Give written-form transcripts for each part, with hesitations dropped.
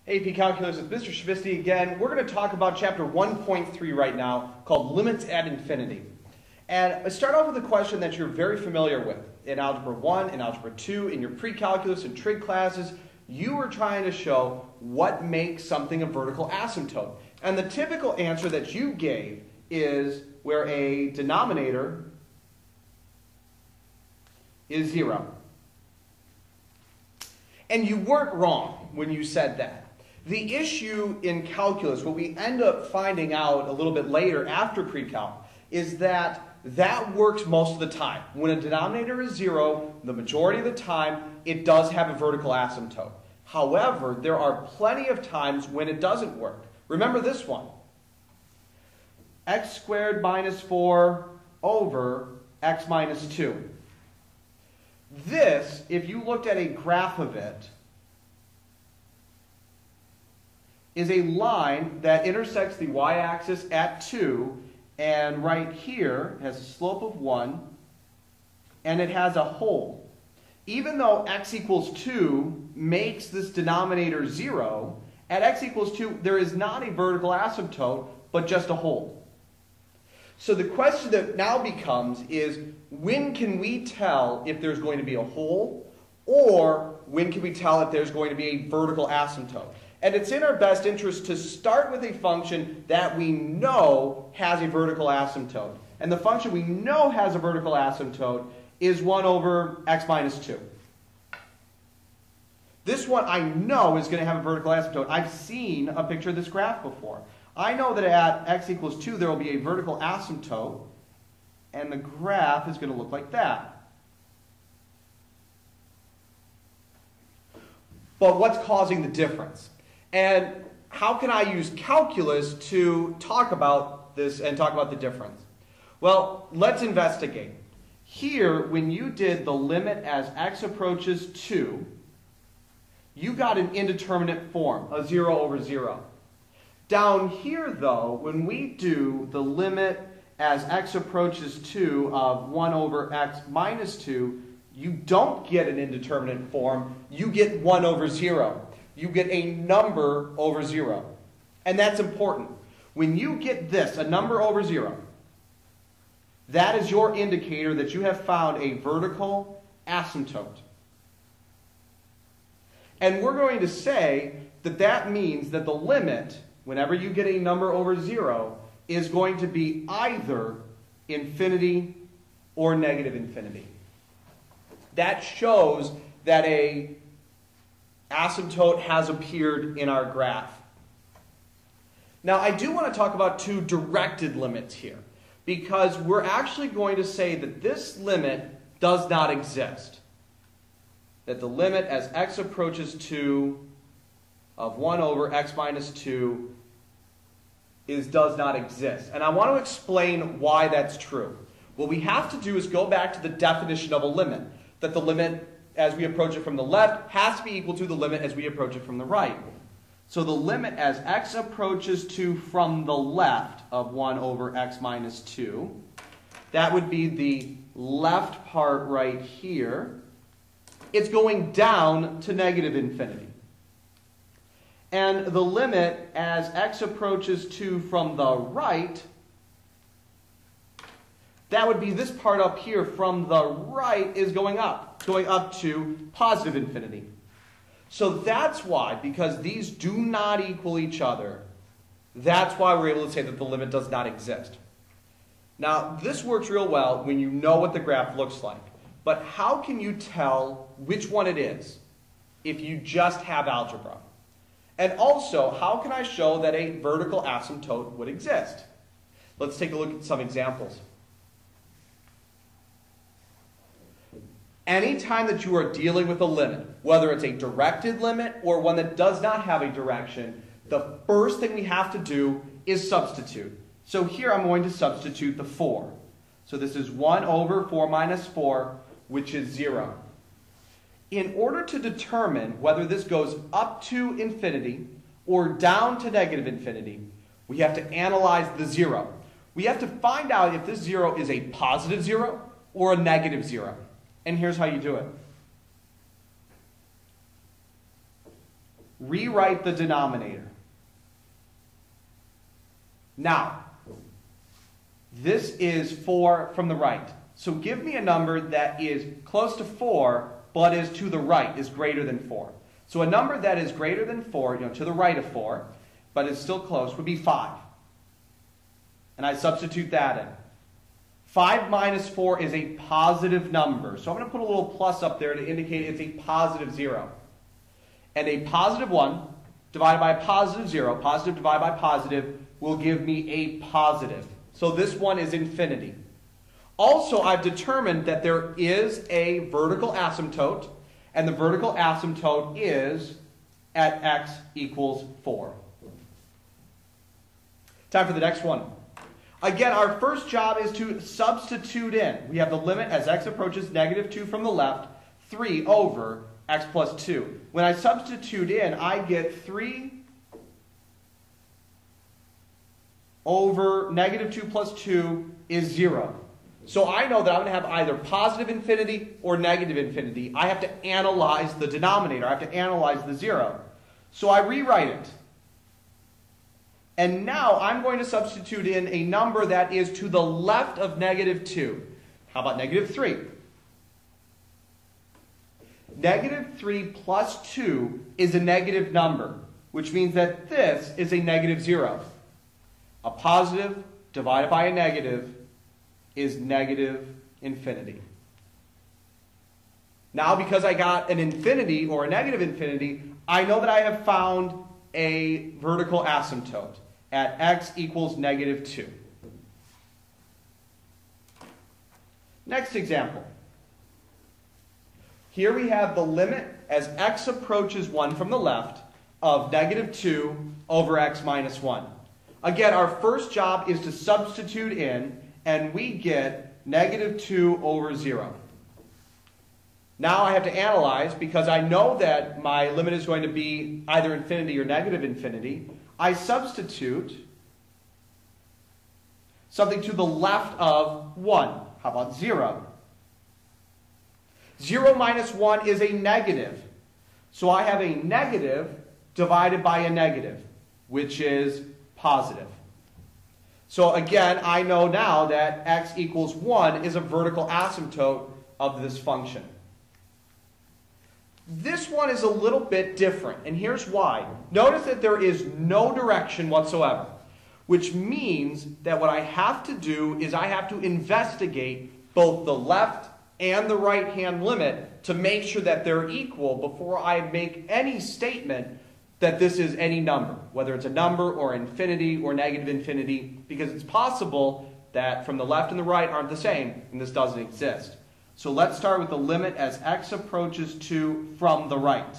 AP Calculus with Mr. Szybisty again. We're going to talk about chapter 1.3 right now called Limits at Infinity. And I start off with a question that you're very familiar with. In Algebra 1, in Algebra 2, in your pre-calculus and trig classes, you were trying to show what makes something a vertical asymptote. And the typical answer that you gave is where a denominator is 0. And you weren't wrong when you said that. The issue in calculus, what we end up finding out a little bit later after pre-calc, is that that works most of the time. When a denominator is 0, the majority of the time, it does have a vertical asymptote. However, there are plenty of times when it doesn't work. Remember this one. X squared minus 4 over x minus 2. This, if you looked at a graph of it, is a line that intersects the y-axis at 2, and right here has a slope of 1, and it has a hole. Even though x equals 2 makes this denominator 0, at x equals 2 there is not a vertical asymptote, but just a hole. So the question that now becomes is, when can we tell if there's going to be a hole, or when can we tell if there's going to be a vertical asymptote? And it's in our best interest to start with a function that we know has a vertical asymptote. And the function we know has a vertical asymptote is 1 over x minus 2. This one I know is going to have a vertical asymptote. I've seen a picture of this graph before. I know that at x equals 2 there will be a vertical asymptote, and the graph is going to look like that. But what's causing the difference? And how can I use calculus to talk about this and talk about the difference? Well, let's investigate. Here, when you did the limit as x approaches 2, you got an indeterminate form, a 0 over 0. Down here, though, when we do the limit as x approaches 2 of 1 over x minus 2, you don't get an indeterminate form, you get 1 over 0. You get a number over 0. And that's important. When you get this, a number over 0, that is your indicator that you have found a vertical asymptote. And we're going to say that that means that the limit, whenever you get a number over 0, is going to be either infinity or negative infinity. That shows that a asymptote has appeared in our graph. Now, I do want to talk about two directed limits here, because we're actually going to say that this limit does not exist. That the limit as x approaches 2 of 1 over x minus 2 does not exist. And I want to explain why that's true. What we have to do is go back to the definition of a limit, that the limit as we approach it from the left has to be equal to the limit as we approach it from the right. So the limit as x approaches 2 from the left of 1 over x minus 2, that would be the left part right here. It's going down to negative infinity. And the limit as x approaches 2 from the right, that would be this part up here from the right is going up to positive infinity. So that's why, because these do not equal each other, that's why we're able to say that the limit does not exist. Now, this works real well when you know what the graph looks like. But how can you tell which one it is if you just have algebra? And also, how can I show that a vertical asymptote would exist? Let's take a look at some examples. Anytime that you are dealing with a limit, whether it's a directed limit or one that does not have a direction, the first thing we have to do is substitute. So here I'm going to substitute the 4. So this is 1 over 4 minus 4, which is 0. In order to determine whether this goes up to infinity or down to negative infinity, we have to analyze the 0. We have to find out if this 0 is a positive 0 or a negative 0. And here's how you do it. rewrite the denominator. Now, this is 4 from the right. So give me a number that is close to 4, but is to the right, is greater than 4. So a number that is greater than 4, to the right of 4, but is still close, would be 5. And I substitute that in. 5 minus 4 is a positive number. So I'm going to put a little plus up there to indicate it's a positive 0. And a positive 1 divided by a positive 0, positive divided by positive, will give me a positive. So this one is infinity. Also, I've determined that there is a vertical asymptote, and the vertical asymptote is at x equals 4. Time for the next one. Again, our first job is to substitute in. We have the limit as x approaches negative 2 from the left, 3 over x plus 2. When I substitute in, I get 3 over negative 2 plus 2 is 0. So I know that I'm going to have either positive infinity or negative infinity. I have to analyze the denominator. I have to analyze the 0. So I rewrite it. And now I'm going to substitute in a number that is to the left of negative 2. How about negative 3? Negative 3 plus 2 is a negative number, which means that this is a negative 0. A positive divided by a negative is negative infinity. Now, because I got an infinity or a negative infinity, I know that I have found a vertical asymptote at x equals negative 2. Next example. Here we have the limit as x approaches 1 from the left of negative 2 over x minus 1. Again, our first job is to substitute in, and we get negative 2 over 0. Now I have to analyze, because I know that my limit is going to be either infinity or negative infinity. I substitute something to the left of 1. How about 0? 0 minus 1 is a negative. So I have a negative divided by a negative, which is positive. So again, I know now that x equals 1 is a vertical asymptote of this function. This one is a little bit different, and here's why. Notice that there is no direction whatsoever, which means that what I have to do is I have to investigate both the left and the right-hand limit to make sure that they're equal before I make any statement that this is any number, whether it's a number or infinity or negative infinity, because it's possible that from the left and the right aren't the same, and this doesn't exist. So let's start with the limit as x approaches 2 from the right.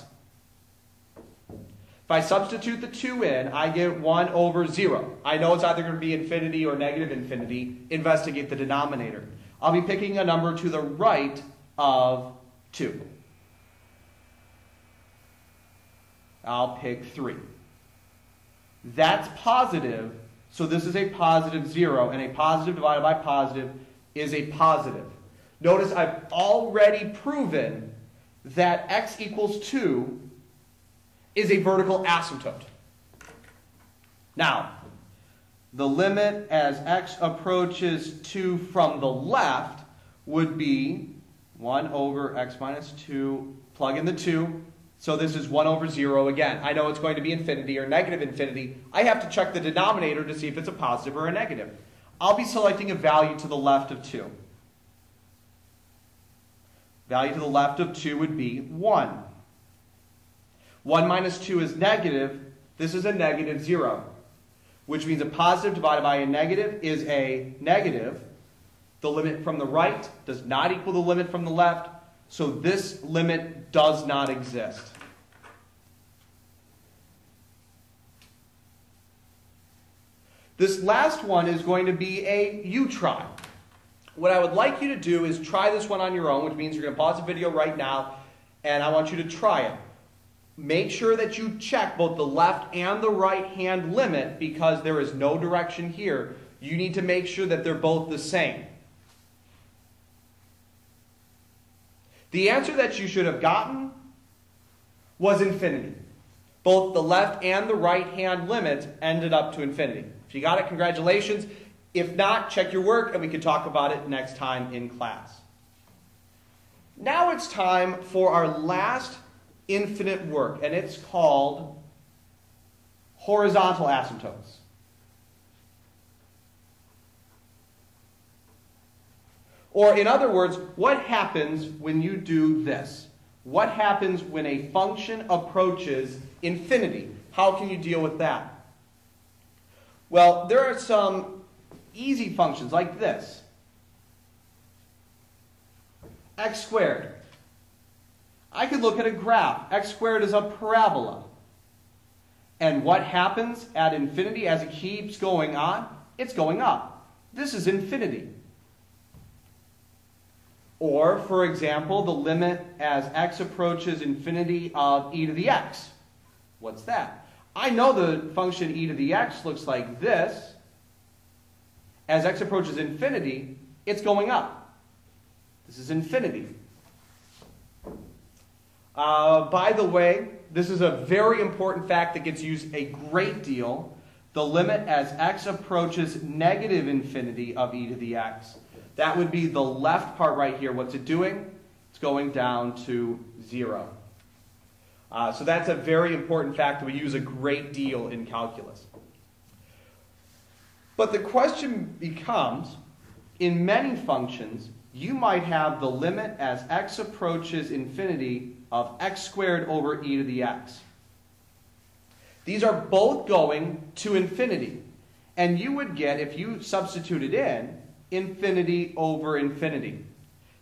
If I substitute the 2 in, I get 1 over 0. I know it's either going to be infinity or negative infinity. Investigate the denominator. I'll be picking a number to the right of 2. I'll pick 3. That's positive, so this is a positive 0, and a positive divided by positive is a positive. Notice I've already proven that x equals 2 is a vertical asymptote. Now, the limit as x approaches 2 from the left would be 1 over x minus 2, plug in the 2. So this is 1 over 0 again. I know it's going to be infinity or negative infinity. I have to check the denominator to see if it's a positive or a negative. I'll be selecting a value to the left of 2. Value to the left of 2 would be 1. 1 minus 2 is negative. This is a negative 0, which means a positive divided by a negative is a negative. The limit from the right does not equal the limit from the left, so this limit does not exist. This last one is going to be a you try. What I would like you to do is try this one on your own, which means you're going to pause the video right now, and I want you to try it. Make sure that you check both the left and the right hand limit, because there is no direction here. You need to make sure that they're both the same. The answer that you should have gotten was infinity. Both the left and the right hand limit ended up to infinity. If you got it, congratulations. If not, check your work and we can talk about it next time in class. Now it's time for our last infinite work, and it's called horizontal asymptotes. Or in other words, what happens when you do this? What happens when a function approaches infinity? How can you deal with that? Well, there are some easy functions like this. X squared. I could look at a graph. X squared is a parabola. And what happens at infinity as it keeps going on? It's going up. This is infinity. Or, for example, the limit as x approaches infinity of e to the x. What's that? I know the function e to the x looks like this. As x approaches infinity, it's going up. This is infinity. By the way, this is a very important fact that gets used a great deal. The limit as x approaches negative infinity of e to the x. That would be the left part right here. What's it doing? It's going down to 0. So that's a very important fact that we use a great deal in calculus. But the question becomes, in many functions, you might have the limit as x approaches infinity of x squared over e to the x. These are both going to infinity. And you would get, if you substituted in, infinity over infinity.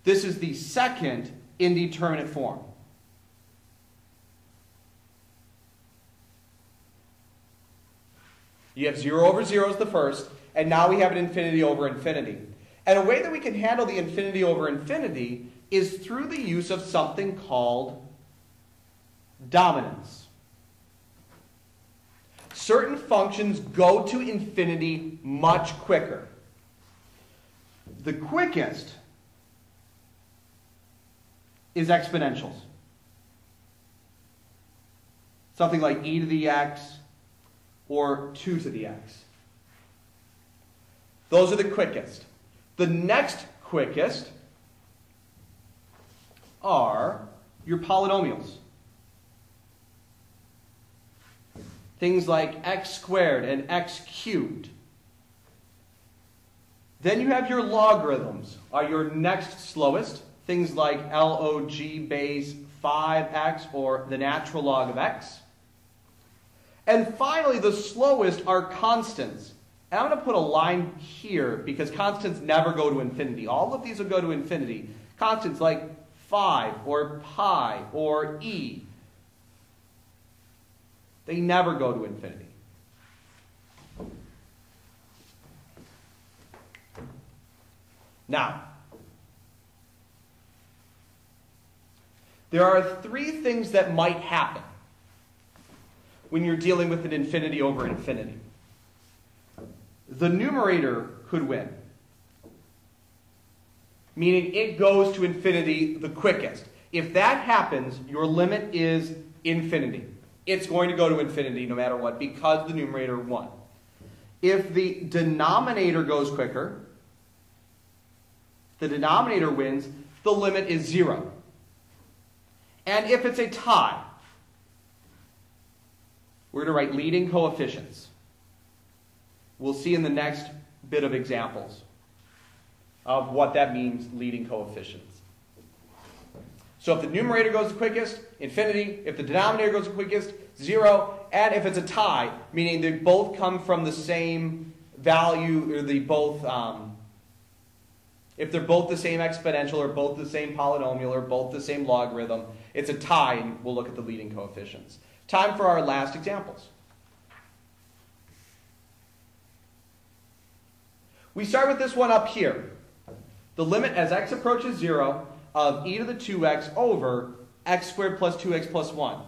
This is the second indeterminate form. You have 0 over 0 is the first, and now we have an infinity over infinity. And a way that we can handle the infinity over infinity is through the use of something called dominance. Certain functions go to infinity much quicker. The quickest is exponentials. Something like e to the x or 2 to the x. Those are the quickest. The next quickest are your polynomials. Things like x squared and x cubed. Then you have your logarithms, are your next slowest. Things like log base 5x or the natural log of x. And finally, the slowest are constants. And I'm going to put a line here because constants never go to infinity. All of these will go to infinity. Constants like 5 or pi or e. They never go to infinity. Now, there are 3 things that might happen when you're dealing with an infinity over infinity. The numerator could win, meaning it goes to infinity the quickest. If that happens, your limit is infinity. It's going to go to infinity no matter what because the numerator won. If the denominator goes quicker, the denominator wins, the limit is 0. And if it's a tie, we're going to write leading coefficients. We'll see in the next bit of examples of what that means, leading coefficients. So if the numerator goes the quickest, infinity. If the denominator goes the quickest, 0. And if it's a tie, meaning they both come from the same value, or they both, if they're both the same exponential, or both the same polynomial, or both the same logarithm, it's a tie, and we'll look at the leading coefficients. Time for our last examples. We start with this one up here. The limit as x approaches 0 of e to the 2x over x squared plus 2x plus 1.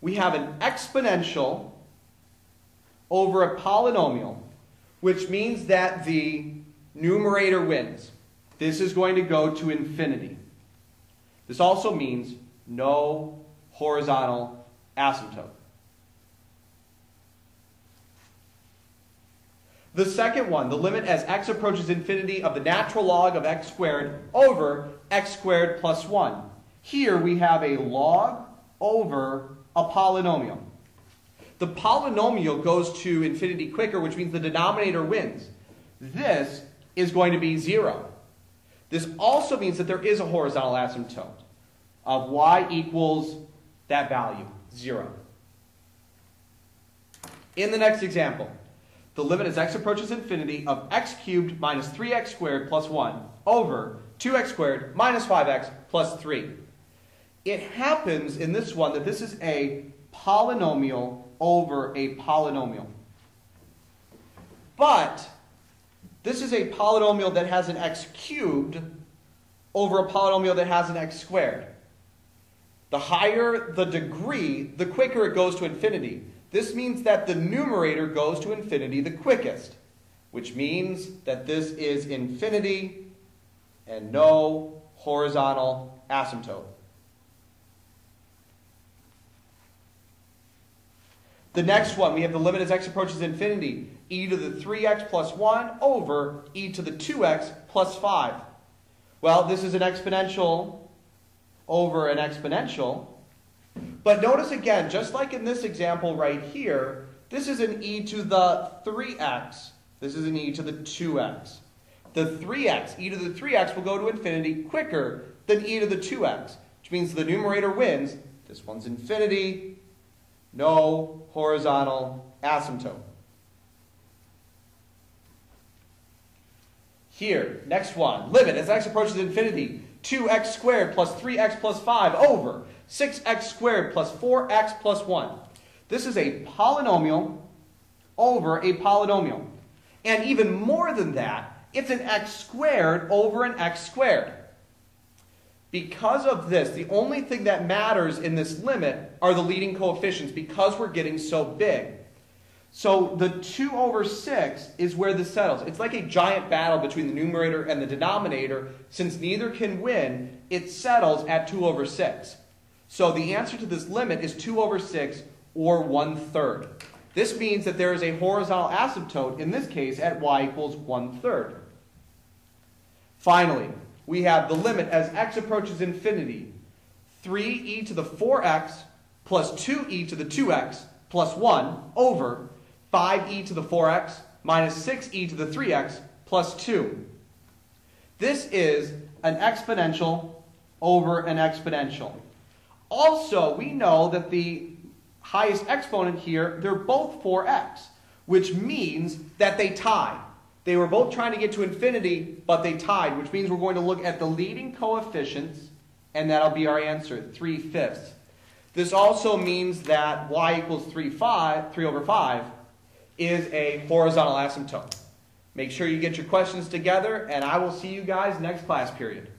We have an exponential over a polynomial, which means that the numerator wins. This is going to go to infinity. This also means no horizontal asymptote. The second one, the limit as x approaches infinity of the natural log of x squared over x squared plus 1. Here we have a log over a polynomial. The polynomial goes to infinity quicker, which means the denominator wins. This is going to be 0. This also means that there is a horizontal asymptote of y equals that value, 0. In the next example, the limit as x approaches infinity of x cubed minus 3x squared plus 1 over 2x squared minus 5x plus 3. It happens in this one that this is a polynomial over a polynomial. But this is a polynomial that has an x cubed over a polynomial that has an x squared. The higher the degree, the quicker it goes to infinity. This means that the numerator goes to infinity the quickest, which means that this is infinity and no horizontal asymptote. The next one, we have the limit as x approaches infinity, e to the 3x plus 1 over e to the 2x plus 5. Well, this is an exponential over an exponential. But notice again, just like in this example right here, this is an e to the 3x. This is an e to the 2x. The 3x, e to the 3x, will go to infinity quicker than e to the 2x, which means the numerator wins. This one's infinity, no horizontal asymptote. Here, next one, limit as x approaches infinity, 2x squared plus 3x plus 5 over 6x squared plus 4x plus 1. This is a polynomial over a polynomial. And even more than that, it's an x squared over an x squared. Because of this, the only thing that matters in this limit are the leading coefficients because we're getting so big. So the 2 over 6 is where this settles. It's like a giant battle between the numerator and the denominator. Since neither can win, it settles at 2 over 6. So the answer to this limit is 2 over 6 or 1/3. This means that there is a horizontal asymptote, in this case, at y equals 1/3. Finally, we have the limit as x approaches infinity, 3e to the 4x plus 2e to the 2x plus 1 over 5e to the 4x minus 6e to the 3x plus 2. This is an exponential over an exponential. Also, we know that the highest exponent here, they're both 4x, which means that they tie. They were both trying to get to infinity, but they tied, which means we're going to look at the leading coefficients, and that'll be our answer, 3/5. This also means that y equals 3 over 5 is a horizontal asymptote. Make sure you get your questions together, and I will see you guys next class period.